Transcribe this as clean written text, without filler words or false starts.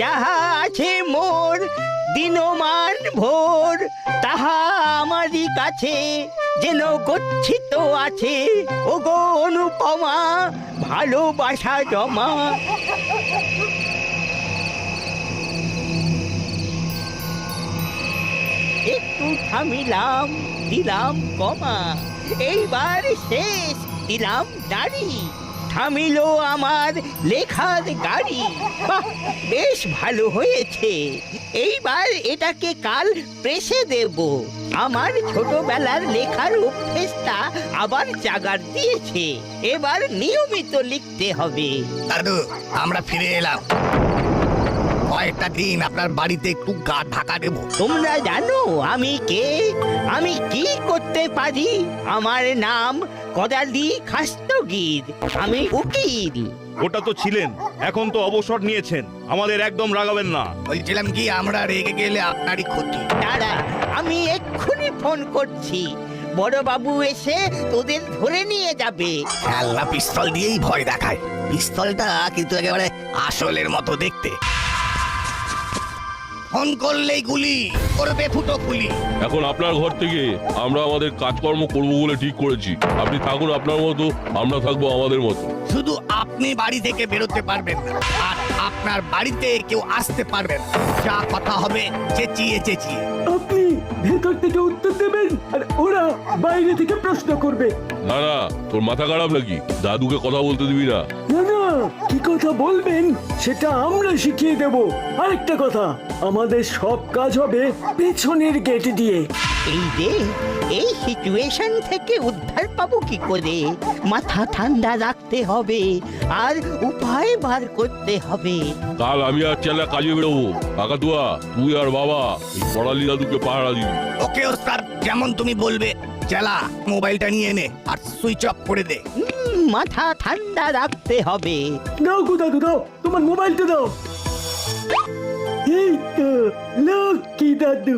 যাহা আছে মোর দিনমান ভোর, তাহা আমারই কাছে যেন গচ্ছিত আছে। ওগো অনুপমা, ভালোবাসা জমা। একটু থামিলাম, দিলাম কমা, এইবার শেষ, দিলাম দাড়ি। থামিল আমার লেখার গাড়ি। বাহ, বেশ ভালো হয়েছে। এইবার এটাকে কাল প্রেসে দেব। আমার ছোটবেলার লেখার অভ্যেসটা আবার জাগার দিয়েছে। এবার নিয়মিত লিখতে হবে। দাদু, আমরা ফিরে এলাম। কয়েকটা দিন আপনার বাড়িতে একটু গা ঢাকা দেব। তোমরা জানো আমি কে, আমি কি করতে পারি? আমার নাম কদালি খাস্তগির, আমি উকিল। ওটা তো ছিলেন, এখন তো অবসর নিয়েছেন। আমাদের একদম রাগাবেন না। বলছিলাম কি, আমরা রেগে গেলে আপনারই ক্ষতি। দাঁড়া, আমি এক্ষুনি ফোন করছি। বড় বাবু এসে তোদের ধরে নিয়ে যাবে। খেলনা পিস্তল দিয়েই ভয় দেখায়। পিস্তলটা কিন্তু একেবারে আসলের মতো দেখতে। ফোন করলেই গুলি করবে, ফুটো গুলি। এখন আপনার ঘর থেকে আমরা আমাদের কাজকর্ম করবো বলে ঠিক করেছি। আপনি থাকুন আপনার মতো, আমরা থাকবো আমাদের মতো। শুধু আপনি বাড়ি থেকে বেরোতে পারবেন না, আর আপনার বাড়িতে কেউ আসতে পারবে না। যা কথা হবে চেঁচিয়ে চেঁচিয়ে। আপনি ভেতর থেকে উত্তর দেবেন আর ওরা বাইরে থেকে প্রশ্ন করবে। না না, তোর মাথা খারাপ নাকি? দাদুকে কথা বলতে দিবি না? না না, কি কথা বলবেন সেটা আমরা শিখিয়ে দেব। আরেকটা কথা, আমাদের সব কাজ হবে পেছনের গেট দিয়ে। এই রে, এই সিচুয়েশন থেকে উদ্ধার পাবো কি করে? মাথা ঠান্ডা রাখতে হবে আর উপায় বার করতে হবে। কাল আমি আর চেলা কাজে বেরোবো। কাকাতুয়া, তুই আর বাবা এই পড়ালি দাদুকে পাহারা দিবি। ওকে ওস্তাদ, যেমন তুমি বলবে। চালা, মোবাইলটা নিয়ে নে আর সুইচ অফ করে দে। মাথা ঠান্ডা রাখতে হবে। দাও গো দাদু, দাও তোমার মোবাইলটা দাও। এই তো লক্ষ্মী দাদু।